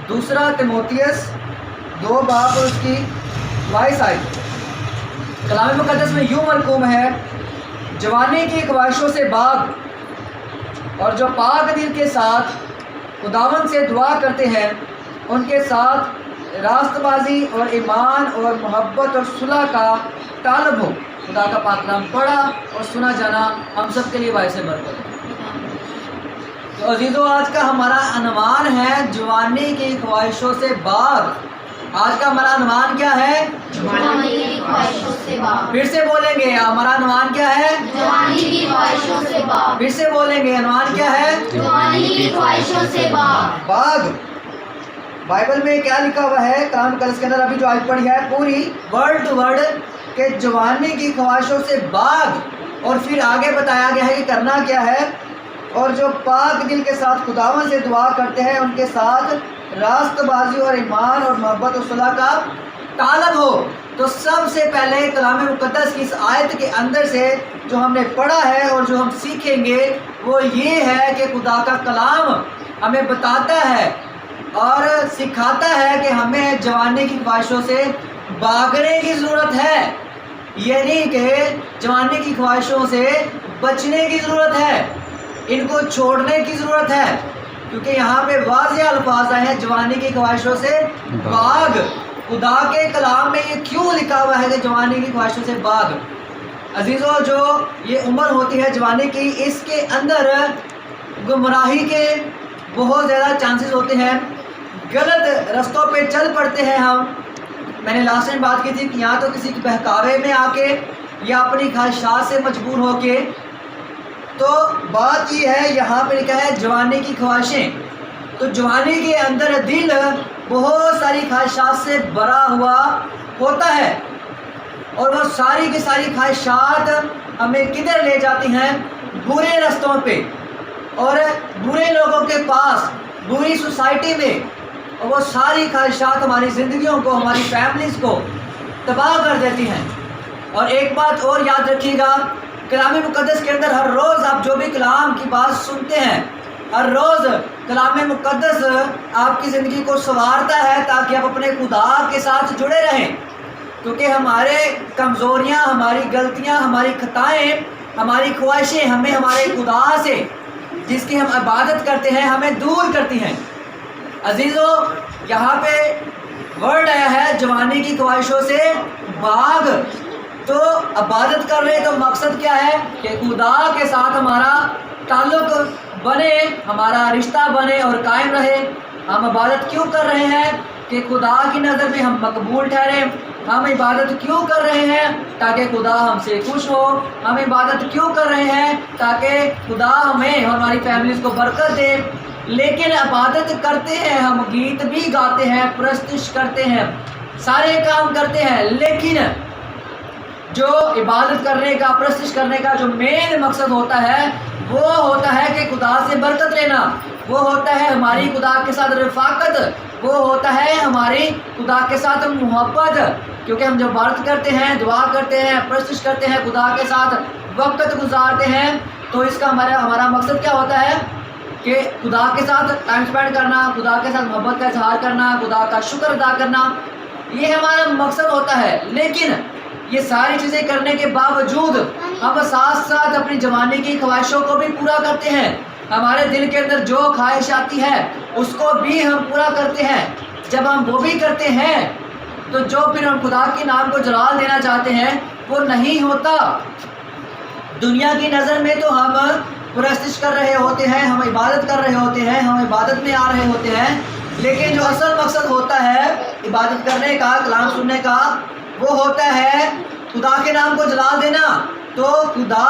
دوسرا تیموتھیوس 2 باب اور اس کی 22 آیت کلام مقدس میں یوں مرقوم ہے، جوانی کی خواہشوں سے باغ، اور جو پاک دل کے ساتھ خداوند سے دعا کرتے ہیں ان کے ساتھ راست بازی اور ایمان اور محبت اور صلح کا طالب ہو۔ خدا کا پاک کلام پڑھا اور سنا جانا ہم سب کے لیے باعث برکت ہے۔ تو عزیزو، آج کا ہمارا عنوان ہے جوانی کی خواہشوں سے باغ۔ آج کا ہمارا عنوان کیا ہے؟ جوانی کی خواہشوں سے باغ۔ پھر سے بولیں گے، ہمارا عنوان کیا ہے؟ جوانی کی خواہشوں سے باغ۔ پھر سے بولیں گے، عنوان کیا ہے؟ جوانی کی خواہشوں سے باغ۔ باغ بائبل میں کیا لکھا ہوا ہے؟ کلام مقدس کے اندر ابھی جو آیت پڑھی ہے پوری ورڈ ٹو ورڈ کہ جوانی کی خواہشوں سے باغ، اور پھر آگے بتایا گیا ہے کہ کرنا کیا ہے، اور جو پاک دل کے ساتھ خداوند سے دعا کرتے ہیں ان کے ساتھ راست بازی اور ایمان اور محبت و صلح کا طالب ہو۔ تو سب سے پہلے کلام مقدس کی اس آیت کے اندر سے جو ہم نے پڑھا ہے اور جو ہم سیکھیں گے وہ یہ ہے کہ خدا کا کلام ہمیں بتاتا ہے اور سکھاتا ہے کہ ہمیں جوانی کی خواہشوں سے بھاگنے کی ضرورت ہے، یعنی کہ جوانی کی خواہشوں سے بچنے کی ضرورت ہے، ان کو چھوڑنے کی ضرورت ہے، کیونکہ یہاں پہ واضح الفاظ آئے ہیں جوانی کی خواہشوں سے باغ۔ خدا کے کلام میں یہ کیوں لکھا ہوا ہے کہ جوانی کی خواہشوں سے باغ؟ عزیزو، جو یہ عمر ہوتی ہے جوانی کی، اس کے اندر گمراہی کے بہت زیادہ چانسز ہوتے ہیں، غلط رستوں پہ چل پڑتے ہیں ہم۔ میں نے لاسٹ ٹائم بات کی تھی کہ یا تو کسی کے بہکاوے میں آ کے یا اپنی خواہشات سے مجبور ہو کے۔ تو بات یہ ہے، یہاں پہ لکھا ہے جوانی کی خواہشیں، تو جوانی کے اندر دل بہت ساری خواہشات سے بھرا ہوا ہوتا ہے، اور وہ ساری کی ساری خواہشات ہمیں کدھر لے جاتی ہیں؟ برے رستوں پہ اور برے لوگوں کے پاس، بری سوسائٹی میں، اور وہ ساری خواہشات ہماری زندگیوں کو، ہماری فیملیز کو تباہ کر دیتی ہیں۔ اور ایک بات اور یاد رکھیے گا، کلام مقدس کے اندر ہر روز آپ جو بھی کلام کی بات سنتے ہیں، ہر روز کلام مقدس آپ کی زندگی کو سنوارتا ہے تاکہ آپ اپنے خدا کے ساتھ جڑے رہیں، کیونکہ ہمارے کمزوریاں، ہماری غلطیاں، ہماری خطائیں، ہماری خواہشیں ہمیں ہمارے خدا سے جس کی ہم عبادت کرتے ہیں ہمیں دور کرتی ہیں۔ عزیزو، یہاں پہ ورڈ آیا ہے جوانی کی خواہشوں سے باغ۔ تو عبادت کر رہے تو مقصد کیا ہے؟ کہ خدا کے ساتھ ہمارا تعلق بنے، ہمارا رشتہ بنے اور قائم رہے۔ ہم عبادت کیوں کر رہے ہیں؟ کہ خدا کی نظر میں ہم مقبول ٹھہریں۔ ہم عبادت کیوں کر رہے ہیں؟ تاکہ خدا ہم سے خوش ہو۔ ہم عبادت کیوں کر رہے ہیں؟ تاکہ خدا ہمیں اور ہماری فیملیز کو برکت دے۔ لیکن عبادت کرتے ہیں، ہم گیت بھی گاتے ہیں، پرستش کرتے ہیں، سارے کام کرتے ہیں، لیکن جو عبادت کرنے کا، پرستش کرنے کا جو مین مقصد ہوتا ہے وہ ہوتا ہے کہ خدا سے برکت لینا، وہ ہوتا ہے ہماری خدا کے ساتھ رفاقت، وہ ہوتا ہے ہماری خدا کے ساتھ محبت، کیونکہ ہم جب عبادت کرتے ہیں، دعا کرتے ہیں، پرستش کرتے ہیں، خدا کے ساتھ وقت گزارتے ہیں، تو اس کا ہمارا مقصد کیا ہوتا ہے؟ کہ خدا کے ساتھ ٹائم سپینڈ کرنا، خدا کے ساتھ محبت کا اظہار کرنا، خدا کا شکر ادا کرنا، یہ ہمارا مقصد ہوتا ہے۔ لیکن یہ ساری چیزیں کرنے کے باوجود ہم ساتھ ساتھ اپنی جوانی کی خواہشوں کو بھی پورا کرتے ہیں۔ ہمارے دل کے اندر جو خواہش آتی ہے اس کو بھی ہم پورا کرتے ہیں۔ جب ہم وہ بھی کرتے ہیں تو جو پھر ہم خدا کے نام کو جلال دینا چاہتے ہیں وہ نہیں ہوتا۔ دنیا کی نظر میں تو ہم پرستش کر رہے ہوتے ہیں، ہم عبادت کر رہے ہوتے ہیں، ہم عبادت میں آ رہے ہوتے ہیں، لیکن جو اصل مقصد ہوتا ہے عبادت کرنے کا، کلام سننے کا، وہ ہوتا ہے خدا کے نام کو جلال دینا۔ تو خدا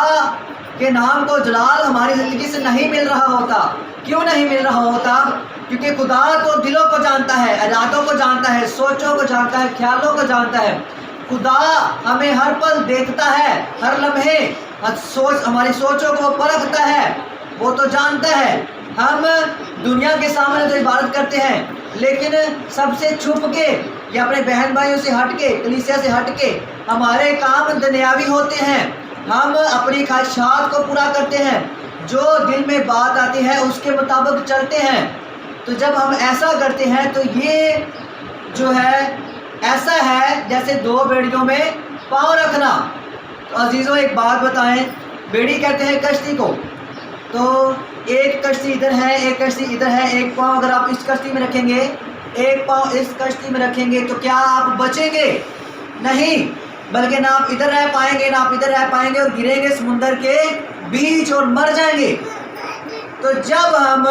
کے نام کو جلال ہماری زندگی سے نہیں مل رہا ہوتا۔ کیوں نہیں مل رہا ہوتا؟ کیونکہ خدا تو دلوں کو جانتا ہے، ارادوں کو جانتا ہے، سوچوں کو جانتا ہے، خیالوں کو جانتا ہے۔ خدا ہمیں ہر پل دیکھتا ہے، ہر لمحے ہماری سوچوں کو پرکھتا ہے، وہ تو جانتا ہے۔ ہم دنیا کے سامنے تو عبادت کرتے ہیں، لیکن سب سے چھپ کے یا اپنے بہن بھائیوں سے ہٹ کے، کلیسیا سے ہٹ کے ہمارے کام دنیاوی ہوتے ہیں۔ ہم اپنی خواہشات کو پورا کرتے ہیں، جو دل میں بات آتی ہے اس کے مطابق چلتے ہیں۔ تو جب ہم ایسا کرتے ہیں تو یہ جو ہے ایسا ہے جیسے دو بیڑیوں میں پاؤں رکھنا. تو عزیزوں ایک بات بتائیں, بیڑی کہتے ہیں کشتی کو, تو ایک کشتی ادھر ہے ایک کشتی ادھر ہے, ایک پاؤں اگر آپ اس کشتی میں رکھیں گے ایک پاؤں اس کشتی میں رکھیں گے تو کیا آپ بچیں گے؟ نہیں, بلکہ نہ آپ ادھر رہ پائیں گے نہ آپ ادھر رہ پائیں گے اور گریں گے سمندر کے بیچ اور مر جائیں گے. تو جب ہم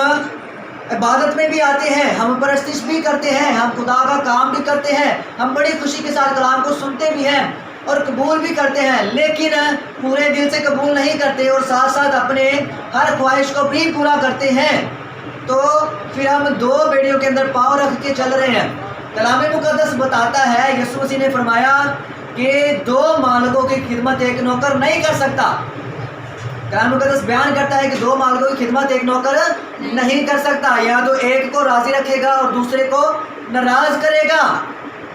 عبادت میں بھی آتے ہیں, ہم پرستش بھی کرتے ہیں, ہم خدا کا کام بھی کرتے ہیں, ہم بڑی خوشی کے ساتھ کلام کو سنتے بھی ہیں اور قبول بھی کرتے ہیں, لیکن پورے دل سے قبول نہیں کرتے اور ساتھ ساتھ اپنے ہر خواہش کو بھی پورا کرتے ہیں, تو پھر ہم دو بیڑیوں کے اندر پاؤں رکھ کے چل رہے ہیں. کلام مقدس بتاتا ہے, یسوع مسیح نے فرمایا کہ دو مالکوں کی خدمت ایک نوکر نہیں کر سکتا. کلام مقدس بیان کرتا ہے کہ دو مالکوں کی خدمت ایک نوکر نہیں کر سکتا, یا تو ایک کو راضی رکھے گا اور دوسرے کو ناراض کرے گا.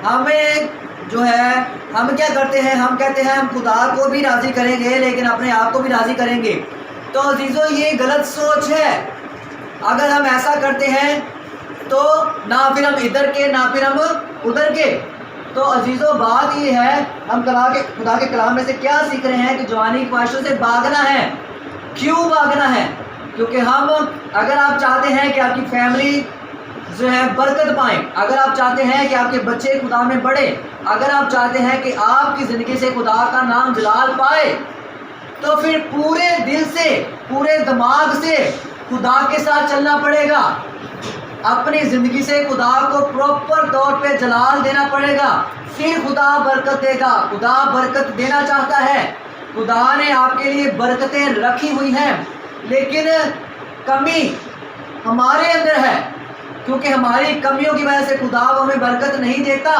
ہمیں جو ہے ہم کیا کرتے ہیں, ہم کہتے ہیں ہم خدا کو بھی راضی کریں گے لیکن اپنے آپ کو بھی راضی کریں گے. تو عزیزوں یہ غلط سوچ ہے. اگر ہم ایسا کرتے ہیں تو نہ پھر ہم ادھر کے نہ پھر ہم ادھر کے. تو عزیزوں بات یہ ہے, ہم خدا کے کلام میں سے کیا سیکھ رہے ہیں کہ جوانی کی خواہشوں سے بھاگنا ہے. کیوں بھاگنا ہے؟ کیونکہ ہم اگر آپ چاہتے ہیں کہ آپ کی فیملی جو ہے برکت پائیں, اگر آپ چاہتے ہیں کہ آپ کے بچے خدا میں بڑھے, اگر آپ چاہتے ہیں کہ آپ کی زندگی سے خدا کا نام جلال پائے, تو پھر پورے دل سے پورے دماغ سے خدا کے ساتھ چلنا پڑے گا. اپنی زندگی سے خدا کو پراپر طور پہ جلال دینا پڑے گا, پھر خدا برکت دے گا. خدا برکت دینا چاہتا ہے, خدا نے آپ کے لیے برکتیں رکھی ہوئی ہیں, لیکن کمی ہمارے اندر ہے, کیونکہ ہماری کمیوں کی وجہ سے خدا وہ ہمیں برکت نہیں دیتا.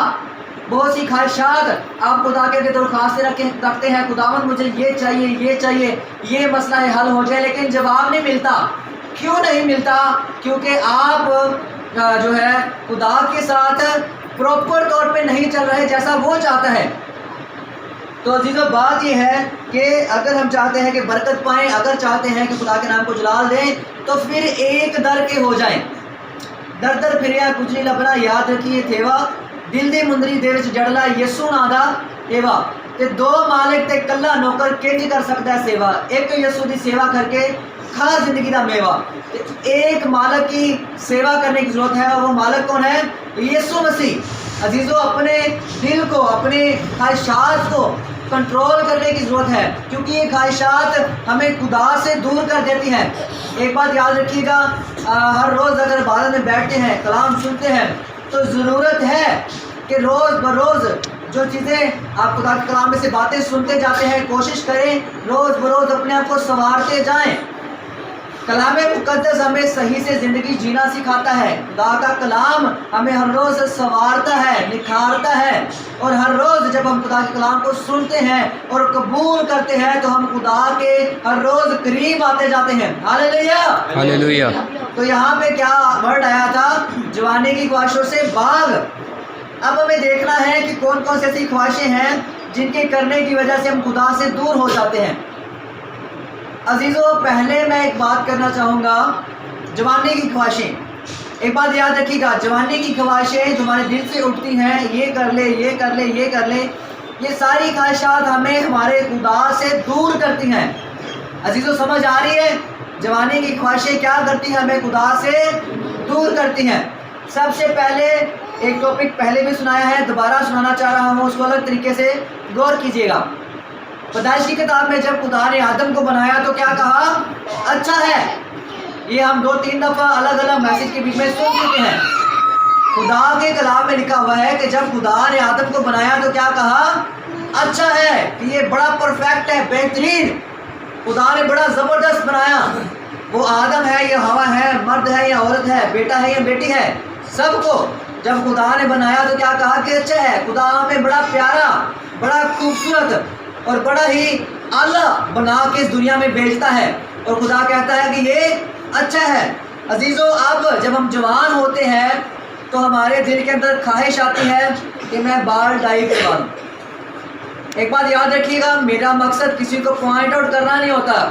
بہت سی خواہشات آپ خدا کے درخواستیں رکھتے ہیں, خداوند مجھے یہ چاہیے یہ چاہیے, یہ مسئلہ حل ہو جائے, لیکن جواب نہیں ملتا. کیوں نہیں ملتا؟ کیونکہ آپ جو ہے خدا کے ساتھ پراپر طور پہ نہیں چل رہے جیسا وہ چاہتا ہے. تو عزیزوں بات یہ ہے کہ اگر ہم چاہتے ہیں کہ برکت پائیں, اگر چاہتے ہیں کہ خدا کے نام کو جلال دیں, تو پھر ایک در کے ہو جائیں. در در پھریا کچھ نہیں لبنا, یاد رکھیے تھیوا دل دی مندری دے وچ جڑلا یسو نا دا تھیوا. تے دو مالک تے کلا نوکر کنج کر سکتا ہے سیوا, ایک یسو دی سیوا کر کے کھا زندگی دا میوہ. ایک مالک کی سیوا کرنے کی ضرورت ہے, اور وہ مالک کون ہے؟ یسوع مسیح. عزیزوں اپنے دل کو اپنے خواہشات کو کنٹرول کرنے کی ضرورت ہے, کیونکہ یہ خواہشات ہمیں خدا سے دور کر دیتی ہیں. ایک بات یاد رکھیے گا, ہر روز اگر عبادت میں بیٹھتے ہیں کلام سنتے ہیں تو ضرورت ہے کہ روز بروز جو چیزیں آپ خدا کے کلام میں سے باتیں سنتے جاتے ہیں, کوشش کریں روز بروز اپنے آپ کو سنوارتے جائیں. کلام مقدس ہمیں صحیح سے زندگی جینا سکھاتا ہے. خدا کا کلام ہمیں ہر روز سنوارتا ہے, نکھارتا ہے, اور ہر روز جب ہم خدا کے کلام کو سنتے ہیں اور قبول کرتے ہیں تو ہم خدا کے ہر روز قریب آتے جاتے ہیں. ہاللیلویا ہاللیلویا. تو یہاں پہ کیا ورڈ آیا تھا؟ جوانی کی خواہشوں سے بھاگ. اب ہمیں دیکھنا ہے کہ کون کون سی ایسی خواہشیں ہیں جن کے کرنے کی وجہ سے ہم خدا سے دور ہو جاتے ہیں. عزیزوں پہلے میں ایک بات کرنا چاہوں گا, جوانی کی خواہشیں. ایک بات یاد رکھیے گا, جوانی کی خواہشیں جو ہمارے دل سے اٹھتی ہیں, یہ کر لے یہ کر لے یہ کر لے, یہ ساری خواہشات ہمیں ہمارے خدا سے دور کرتی ہیں. عزیزوں سمجھ آ رہی ہے؟ جوانی کی خواہشیں کیا کرتی ہیں؟ ہمیں خدا سے دور کرتی ہیں. سب سے پہلے ایک ٹاپک پہلے بھی سنایا ہے, دوبارہ سنانا چاہ رہا ہوں, اس کو الگ طریقے سے غور کیجیے گا. پیدائش کی کتاب میں جب خدا نے آدم کو بنایا تو کیا کہا؟ اچھا ہے. یہ ہم 2-3 دفعہ الگ الگ میسج کے بیچ میں سن چکے ہیں. خدا کے کلام میں لکھا ہوا ہے کہ جب خدا نے آدم کو بنایا تو کیا کہا؟ اچھا ہے, کہ یہ بڑا پرفیکٹ ہے, بہترین. خدا نے بڑا زبردست بنایا. وہ آدم ہے یا ہوا ہے, مرد ہے یا عورت ہے, بیٹا ہے یا بیٹی ہے, سب کو جب خدا نے بنایا تو کیا کہا کہ اچھا ہے. خدا ہمیں بڑا پیارا, بڑا خوبصورت اور بڑا ہی اعلیٰ بنا کے اس دنیا میں بھیجتا ہے, اور خدا کہتا ہے کہ یہ اچھا ہے. عزیزوں اب جب ہم جوان ہوتے ہیں تو ہمارے دل کے اندر خواہش آتی ہے کہ میں بال ڈائی کروا لوں. ایک بات یاد رکھیے گا, میرا مقصد کسی کو پوائنٹ آؤٹ کرنا نہیں ہوتا.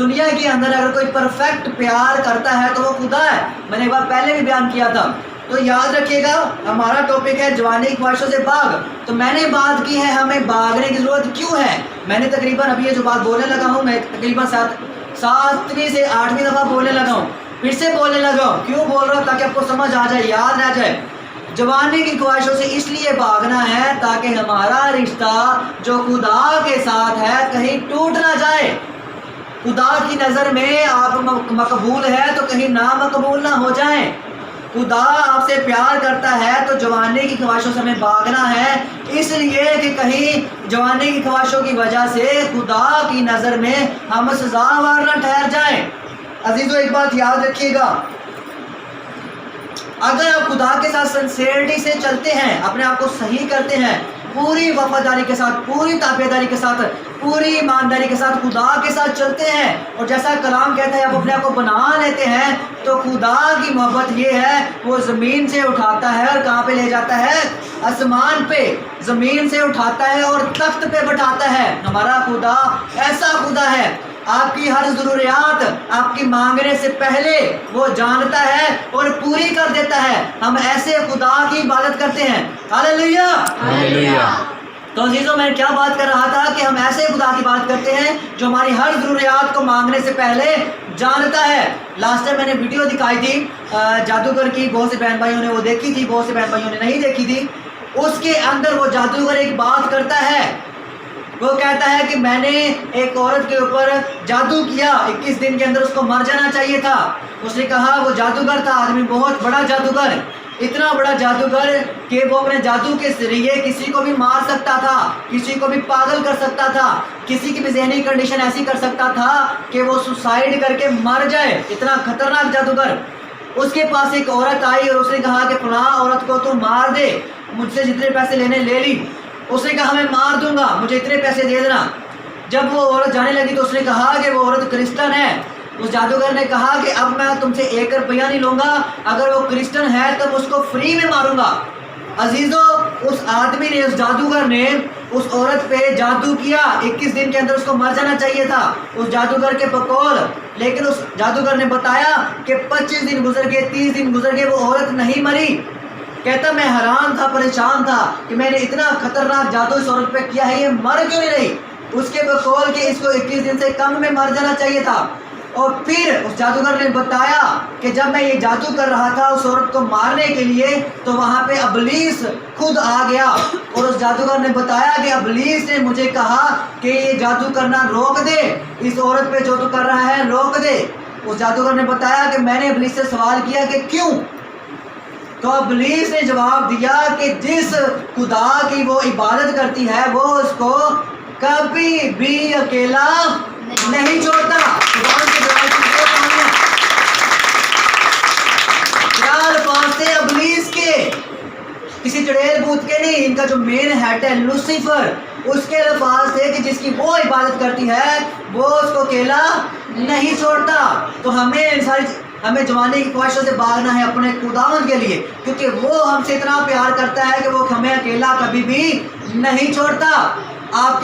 دنیا کے اندر اگر کوئی پرفیکٹ پیار کرتا ہے تو وہ خدا ہے. میں نے ایک بار پہلے بھی بیان کیا تھا. تو یاد رکھیے گا ہمارا ٹاپک ہے جوانی کی خواہشوں سے بھاگ. تو میں نے بات کی ہے ہمیں بھاگنے کی ضرورت کیوں ہے. میں نے تقریباً ابھی یہ جو بات بولنے لگا ہوں میں تقریباً 7ویں سے 8ویں دفعہ بولنے لگا ہوں. پھر سے بولنے لگا ہوں. کیوں بول رہا ہوں؟ تاکہ آپ کو سمجھ آ جائے, یاد رہ جائے. جوانی کی خواہشوں سے اس لیے بھاگنا ہے تاکہ ہمارا رشتہ جو خدا کے ساتھ ہے کہیں ٹوٹ نہ جائے. خدا کی نظر میں آپ مقبول ہے تو کہیں نامقبول نہ ہو جائیں. خدا آپ سے پیار کرتا ہے تو جوانی کی خواہشوں سے ہمیں بھاگنا ہے, اس لیے کہ کہیں جوانی کی خواہشوں کی وجہ سے خدا کی نظر میں ہم سزاوار نہ ٹھہر جائیں. عزیزو ایک بات یاد رکھیے گا, اگر آپ خدا کے ساتھ سنسیئرٹی سے چلتے ہیں, اپنے آپ کو صحیح کرتے ہیں, پوری وفاداری کے ساتھ, پوری تابعداری کے ساتھ, پوری ایمانداری کے ساتھ خدا کے ساتھ چلتے ہیں, اور جیسا کلام کہتا ہے آپ اپنے آپ کو بنا لیتے ہیں, تو خدا کی محبت یہ ہے وہ زمین سے اٹھاتا ہے اور کہاں پہ لے جاتا ہے؟ آسمان پہ. زمین سے اٹھاتا ہے اور تخت پہ بٹھاتا ہے. ہمارا خدا ایسا خدا ہے, آپ کی ہر ضروریات آپ کی مانگنے سے پہلے وہ جانتا ہے اور پوری کر دیتا ہے. ہم ایسے خدا کی عبادت کرتے ہیں. ہاللیلویا. ہاللیلویا. تو عزیزوں میں کیا بات کر رہا تھا کہ ہم ایسے خدا کی بات کرتے ہیں جو ہماری ہر ضروریات کو مانگنے سے پہلے جانتا ہے. لاسٹ ٹائم میں نے ویڈیو دکھائی تھی جادوگر کی, بہت سے بہن بھائیوں نے وہ دیکھی تھی, بہت سے بہن بھائیوں نے نہیں دیکھی تھی. اس کے اندر وہ جادوگر ایک بات کرتا ہے, وہ کہتا ہے کہ میں نے ایک عورت کے اوپر جادو کیا, 21 دن کے اندر اس کو مر جانا چاہیے تھا. اس نے کہا وہ جادوگر تھا آدمی, بہت بڑا جادوگر, اتنا بڑا جادوگر کہ وہ اپنے جادو کے ذریعے کسی کو بھی مار سکتا تھا, کسی کو بھی پاگل کر سکتا تھا, کسی کی بھی ذہنی کنڈیشن ایسی کر سکتا تھا کہ وہ سوسائڈ کر کے مر جائے. اتنا خطرناک جادوگر. اس کے پاس ایک عورت آئی اور اس نے کہا کہ فلاں عورت کو تو مار دے, مجھ سے جتنے پیسے لینے لے لی. اس نے کہا میں مار دوں گا, مجھے اتنے پیسے دے دینا. جب وہ عورت جانے لگی تو اس نے کہا کہ وہ عورت کرسچن ہے. اس جادوگر نے کہا کہ اب میں تم سے 1 روپیہ نہیں لوں گا, اگر وہ کرسچن ہے تو اس کو فری میں ماروں گا. عزیزو اس آدمی نے, اس جادوگر نے اس عورت پہ جادو کیا. 21 دن کے اندر اس کو مر جانا چاہیے تھا اس جادوگر کے بقول, لیکن اس جادوگر نے بتایا کہ 25 دن گزر گئے, 30 دن گزر گئے, وہ عورت نہیں مری. کہتا میں حیران تھا, پریشان تھا کہ میں نے اتنا خطرناک جادو اس عورت پہ کیا ہے, یہ مر کیوں نہیں رہی. اس کے بقول کہ اس کو 21 دن سے کم میں مر جانا چاہیے تھا. اور پھر اس جادوگر نے بتایا کہ جب میں یہ جادو کر رہا تھا اس عورت کو مارنے کے لیے تو وہاں پہ ابلیس خود آ گیا. اور اس جادوگر نے بتایا کہ ابلیس نے مجھے کہا کہ یہ جادو کرنا روک دے, اس عورت پہ جو تو کر رہا ہے روک دے. اس جادوگر نے بتایا کہ میں نے ابلیس سے سوال کیا کہ کیوں, تو ابلیس نے جواب دیا کہ جس خدا کی وہ عبادت کرتی ہے وہ اس کو کبھی بھی اکیلا نہیں چھوڑتا. الفاظ تھے ابلیس کے, کسی چڑیل بوت کے نہیں, ان کا جو مین ہیڈ ہے لوسیفر, اس کے الفاظ تھے کہ جس کی وہ عبادت کرتی ہے وہ اس کو اکیلا نہیں چھوڑتا. تو ہمیں جوانی کی خواہشوں سے بھاگنا ہے اپنے خداوند کے لیے, کیونکہ وہ ہم سے اتنا پیار کرتا ہے کہ وہ ہمیں اکیلا کبھی بھی نہیں چھوڑتا. آپ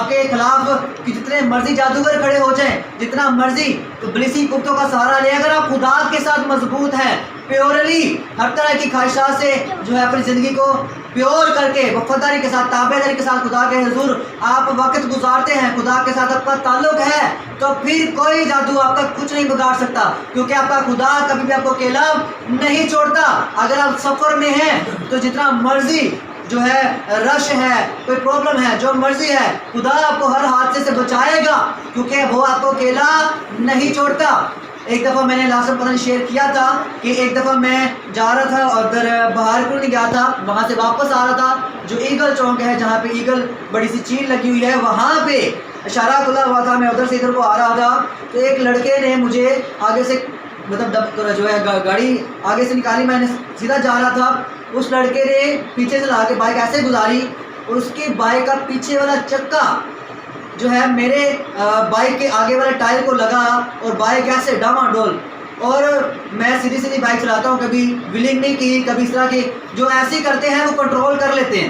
کے خلاف جتنے مرضی جادوگر کھڑے ہو جائیں, جتنا مرضی ابلیسی کتوں کا سہارا لے, اگر آپ خدا کے ساتھ مضبوط ہیں, پیورلی ہر طرح کی خواہشات سے جو ہے اپنی زندگی کو پیور کر کے وفاداری کے ساتھ, تابعداری کے ساتھ خدا کے حضور آپ وقت گزارتے ہیں, خدا کے ساتھ آپ کا تعلق ہے, تو پھر کوئی جادو آپ کا کچھ نہیں بگاڑ سکتا, کیونکہ آپ کا خدا کبھی بھی آپ کو اکیلا نہیں چھوڑتا. اگر آپ سفر میں ہیں تو جتنا مرضی جو ہے رش ہے, کوئی پرابلم ہے, جو مرضی ہے, خدا آپ کو ہر حادثے سے بچائے گا, کیونکہ وہ آپ کو اکیلا نہیں چھوڑتا. ایک دفعہ میں نے لاسٹ پتہ نہیں شیئر کیا تھا کہ ایک دفعہ میں جا رہا تھا اور ادھر بہارپور نہیں گیا تھا, وہاں سے واپس آ رہا تھا, جو ایگل چوک ہے جہاں پہ ایگل بڑی سی چیل لگی ہوئی ہے, وہاں پہ اشارہ کھلا ہوا تھا, میں ادھر سے ادھر کو آ رہا تھا, تو ایک لڑکے نے مجھے آگے سے مطلب جو ہے گاڑی آگے سے نکالی, میں نے سیدھا جا رہا تھا, اس لڑکے نے پیچھے سے لا کے بائک ایسے گزاری اور اس کی بائک کا پیچھے والا چکا جو ہے میرے بائک کے آگے والے ٹائر کو لگا اور بائک ایسے ڈاما ڈول. اور میں سیدھی سیدھی بائک چلاتا ہوں, کبھی ویلنگ نہیں کی, کبھی اس طرح کی جو ایسے کرتے ہیں وہ کنٹرول کر لیتے ہیں.